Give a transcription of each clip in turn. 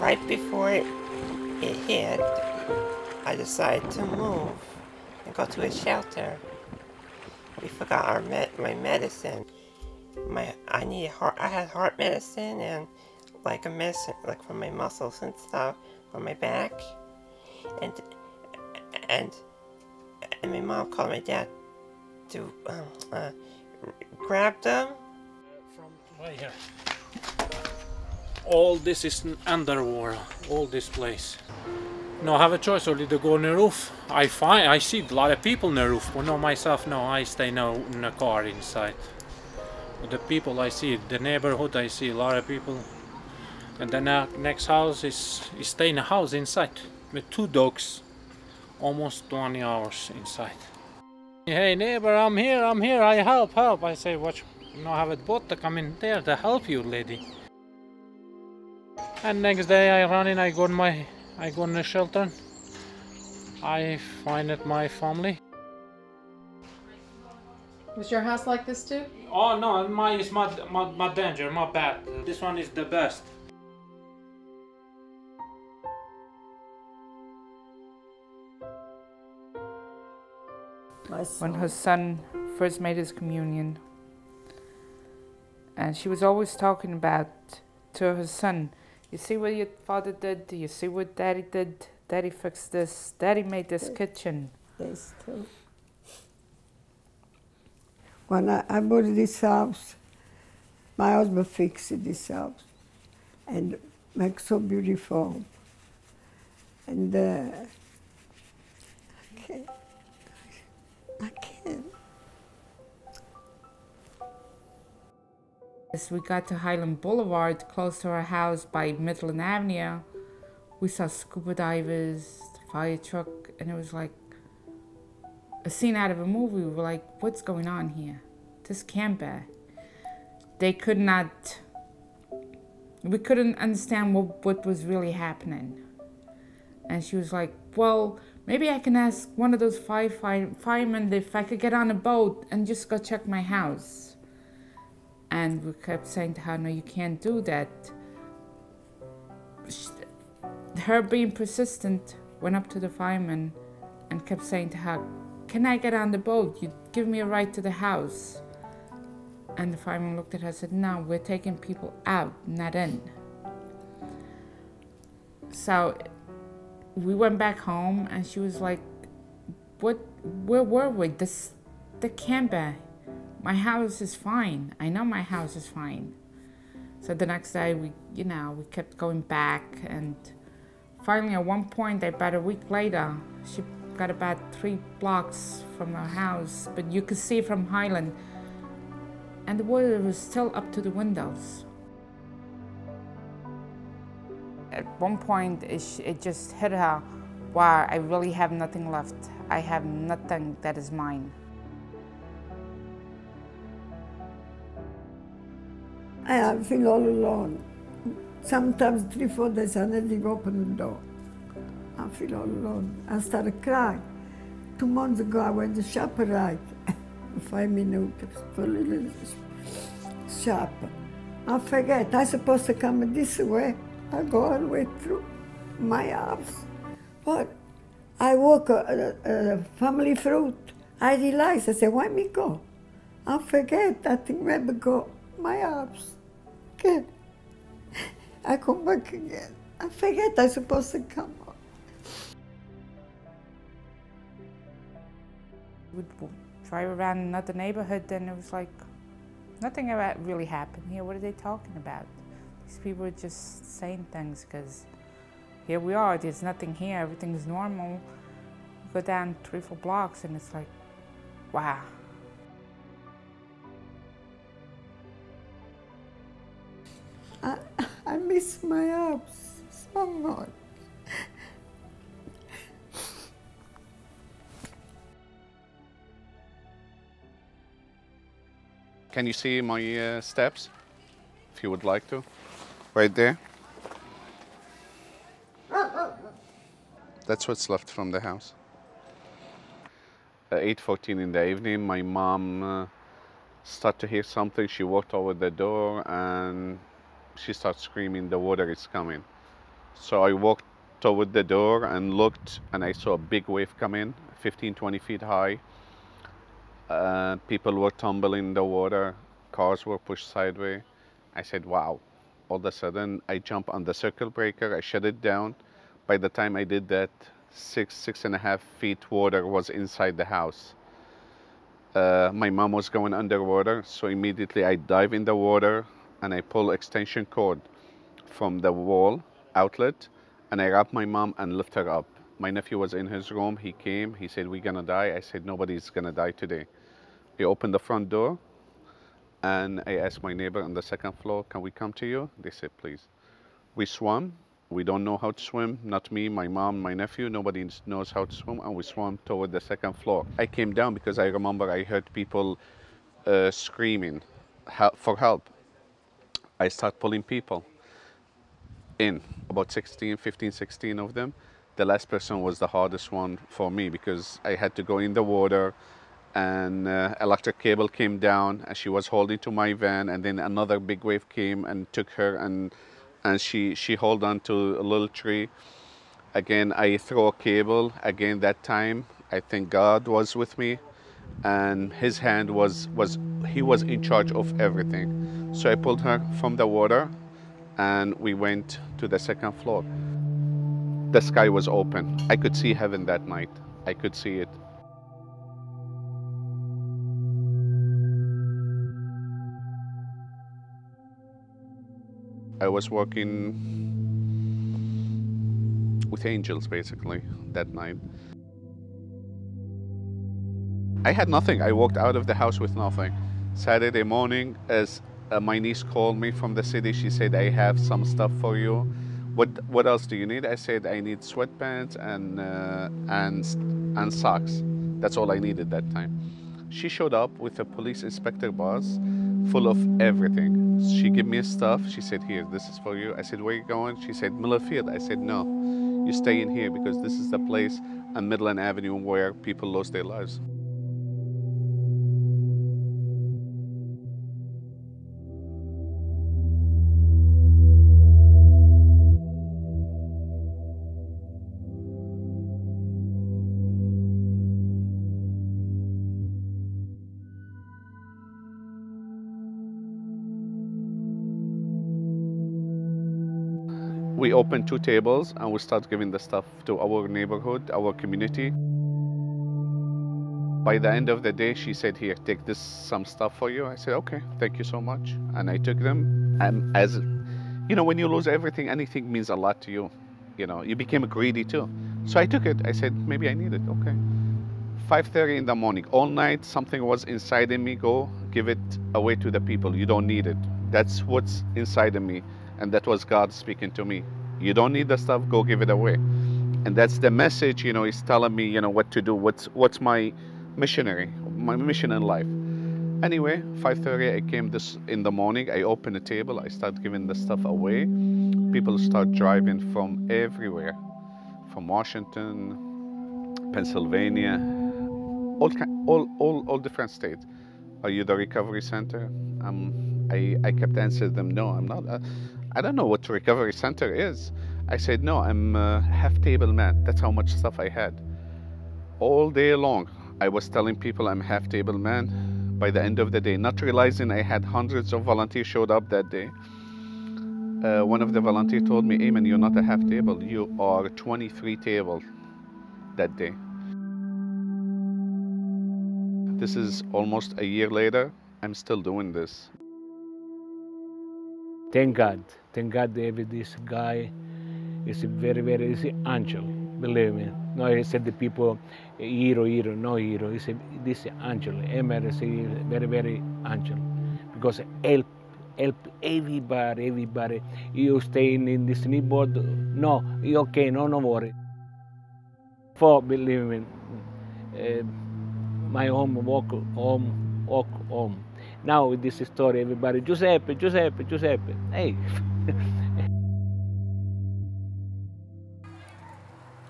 right before it hit, I decided to move and go to a shelter. We forgot my medicine. I had heart medicine and like a medicine, like for my muscles and stuff, for my back. And my mom called my dad to grab them. From right here. All this is underwater, all this place. No, I have a choice only to go on the roof. I see a lot of people on the roof, but not myself, no, I stay now in the car inside. But the people I see, the neighborhood, I see a lot of people. And the next house is stay in the house inside with 2 dogs, almost 20 hours inside. Hey neighbor, I'm here, I help. I say, what? No, I have a boat to come in there to help you, lady. And next day I run in, I go in the shelter. I find my family. Was your house like this too? Oh no, mine is my danger, my bad. This one is the best. When her son first made his communion, and she was always talking about to her son, you see what your father did? You see what daddy did? Daddy fixed this. Daddy made this kitchen. Yes, too. When I bought this house, my husband fixed this house and make so beautiful. And I can't. As we got to Highland Boulevard, close to our house by Midland Avenue, we saw scuba divers, the fire truck, and it was like a scene out of a movie. We were like, what's going on here? This can't be. We couldn't understand what was really happening. And she was like, well, maybe I can ask one of those firemen if I could get on a boat and just go check my house. And we kept saying to her, no, you can't do that. Her being persistent went up to the fireman and kept saying to her, can I get on the boat? You give me a ride to the house. And the fireman looked at her and said, no, we're taking people out, not in. So we went back home and she was like, where were we? The camper. My house is fine. I know my house is fine. So the next day we kept going back, and finally at one point, about a week later, she got about 3 blocks from our house, but you could see from Highland, and the water was still up to the windows. At one point, it just hit her, wow, I really have nothing left. I have nothing that is mine. I feel all alone. Sometimes 3-4 days I never open the door. I feel all alone. I started crying. 2 months ago I went to ShopRite, 5 minutes for a little shop. I forget, I'm supposed to come this way. I go all the way through my house. But I walk a family fruit. I realize, I say, why me go? I forget, I think maybe go my house. Okay. I come back again. I forget I'm supposed to come. We'd drive around another neighborhood and it was like, nothing really happened here. What are they talking about? These people are just saying things because here we are, there's nothing here, everything's normal. You go down 3-4 blocks and it's like, wow. I miss my house so much. Can you see my steps, if you would like to? Right there. That's what's left from the house. At 8:14 in the evening, my mom started to hear something. She walked over the door and she started screaming, the water is coming. So I walked toward the door and looked, and I saw a big wave come in, 15, 20 feet high. People were tumbling in the water, cars were pushed sideways. I said, wow. All of a sudden, I jumped on the circle breaker, I shut it down. By the time I did that, 6.5 feet water was inside the house. My mom was going underwater, so immediately I dive in the water and I pull extension cord from the wall outlet, and I wrap my mom and lift her up. My nephew was in his room, he came, he said, we're gonna die. I said, nobody's gonna die today. He opened the front door, and I asked my neighbor on the second floor, can we come to you? They said, please. We swam. We don't know how to swim, not me, my mom, my nephew, nobody knows how to swim, and we swam toward the second floor. I came down because I remember I heard people screaming for help. I start pulling people in, about 15, 16 of them. The last person was the hardest one for me because I had to go in the water, and electric cable came down and she was holding to my van, and then another big wave came and took her, and she held on to a little tree. Again, I throw a cable. Again, that time, I think God was with me, and his hand he was in charge of everything. So I pulled her from the water, and we went to the second floor. The sky was open. I could see heaven that night. I could see it. I was working with angels, basically, that night. I had nothing. I walked out of the house with nothing. Saturday morning, as my niece called me from the city, she said, I have some stuff for you. What else do you need? I said, I need sweatpants and socks. That's all I needed that time. She showed up with a police inspector bus full of everything. She gave me stuff. She said, here, this is for you. I said, where are you going? She said, Millerfield. I said, no, you stay in here because this is the place on Midland Avenue where people lost their lives. We opened 2 tables and we started giving the stuff to our neighborhood, our community. By the end of the day, she said, here, take some stuff for you. I said, okay, thank you so much. And I took them. And as you know, when you lose everything, anything means a lot to you. You know, you became greedy too. So I took it. I said, maybe I need it. Okay. 5:30 in the morning, all night, something was inside of me. Go give it away to the people. You don't need it. That's what's inside of me. And that was God speaking to me. You don't need the stuff, go give it away. And that's the message, you know, he's telling me, you know, what to do. What's my mission in life. Anyway, 5:30, I came this in the morning. I opened the table. I started giving the stuff away. People start driving from everywhere, from Washington, Pennsylvania, all different states. Are you the recovery center? I kept answering them, no, I'm not. I don't know what recovery center is. I said, no, I'm a half-table man. That's how much stuff I had. All day long, I was telling people I'm half-table man. By the end of the day, not realizing I had hundreds of volunteers showed up that day. One of the volunteers told me, Ayman, you're not a half-table. You are 23 tables that day. This is almost a year later. I'm still doing this. Thank God this guy is a very, very easy angel, believe me. No, he said the people, hero, no hero. He said, this is angel. Ayman is a very, very angel. Because help everybody. You stay in this neighborhood, no, you okay, no worry. For, believe me, my home, walk home. Now with this story, everybody, Giuseppe, hey.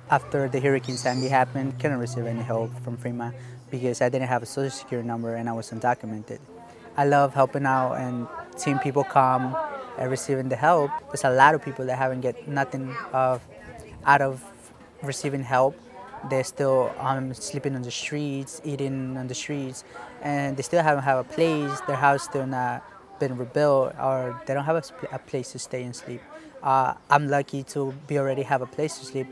After the Hurricane Sandy happened, couldn't receive any help from FEMA because I didn't have a social security number and I was undocumented. I love helping out and seeing people come. receiving the help. There's a lot of people that haven't get nothing out of receiving help. They're still sleeping on the streets, eating on the streets, and they still haven't have a place. Their house still not been rebuilt, or they don't have a place to stay and sleep. I'm lucky to be already have a place to sleep.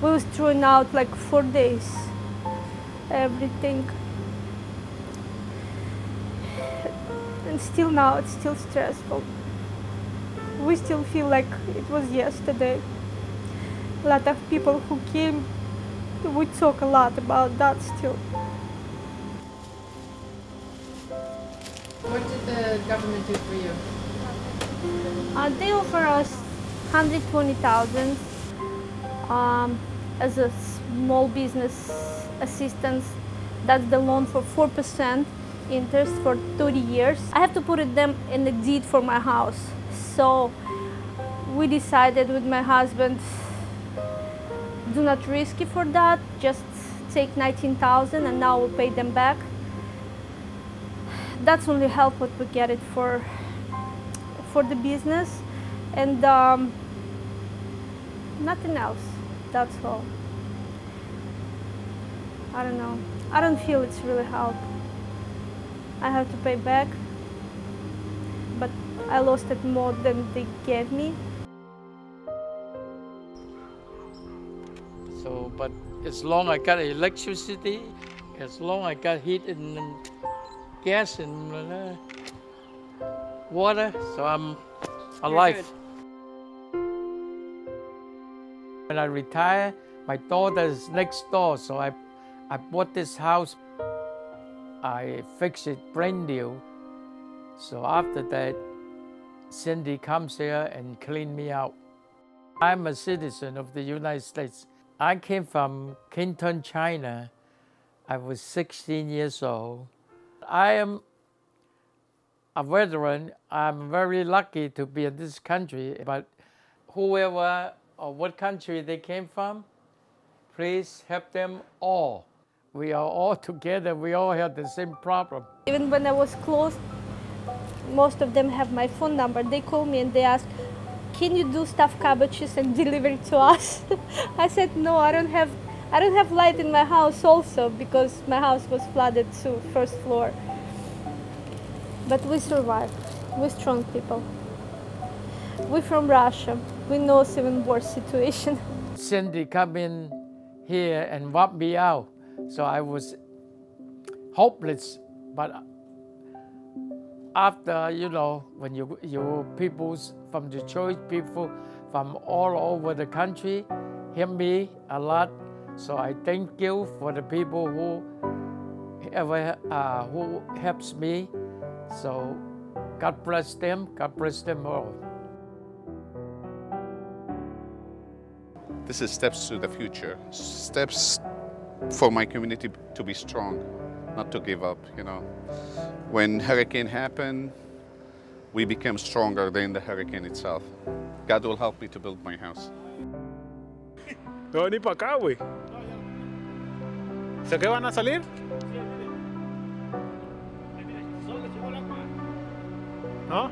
We was thrown out like 4 days, everything. And still now, it's still stressful. We still feel like it was yesterday. A lot of people who came, we talk a lot about that still. What did the government do for you? They offer us 120,000 as a small business assistance. That's the loan for 4% interest for 30 years. I have to put them in the deed for my house. So we decided with my husband, do not risk it for that, just take 19,000 and now we'll pay them back. That's only help what we get it for the business, and nothing else. That's all. I don't know. I don't feel it's really help. I have to pay back, but I lost it more than they gave me. So, but as long as I got electricity, as long as I got heat and gas and water, so I'm alive. When I retire, my daughter's next door, so I bought this house. I fixed it brand new. So after that, Cindy comes here and clean me out. I'm a citizen of the United States. I came from Canton, China. I was 16 years old. I am a veteran. I'm very lucky to be in this country, but whoever or what country they came from, please help them all. We are all together. We all have the same problem. Even when I was closed, most of them have my phone number. They call me and they ask, can you do stuffed cabbages and deliver it to us? I said, no, I don't have light in my house also because my house was flooded to first floor. But we survived. We're strong people. We're from Russia. We know it's even worse situation. Cindy come in here and walked me out. So I was hopeless, but after, you know, when you people from Detroit, people from all over the country help me a lot. So I thank you for the people who helps me. So God bless them all. This is steps to the future, steps for my community to be strong, not to give up, you know. When hurricane happened, we became stronger than the hurricane itself. God will help me to build my house. No, ni para acá, güey. ¿Se qué van a salir? ¿No?